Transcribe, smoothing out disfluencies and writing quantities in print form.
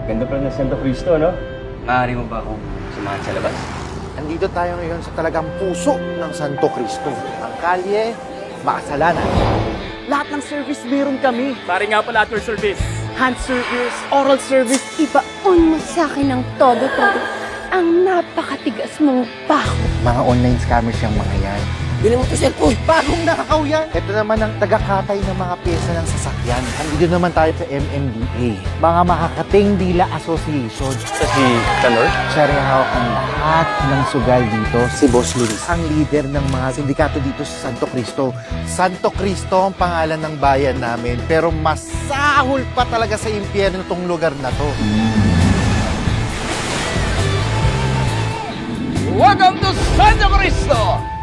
Ganda pala ng Santo Cristo, no? Maaari mo ba akong samahan sa labas? Andito tayo ngayon sa talagang puso ng Santo Cristo. Ang kalye, makasalanan. Lahat ng service meron kami. Pare nga pala after service. Hand service, oral service, Ibaon mo sa akin ng todo-todo ang napakatigas mong bako. mga online scammers yung mga yan. Bilhin mo to cellphone. Bagong nakakaw yan! Ito naman ang tagakatay ng mga pyesa ng sasakyan. Andito naman tayo sa MMDA, mga Makakating Dila Association. Sa si Tanor? Siya rin hawak ang lahat ng sugal dito. Si Boss Luis, ang leader ng mga sindikato dito sa Santo Cristo. Santo Cristo ang pangalan ng bayan namin, pero masahol pa talaga sa impyerno tong lugar na to. Welcome to Santo Cristo!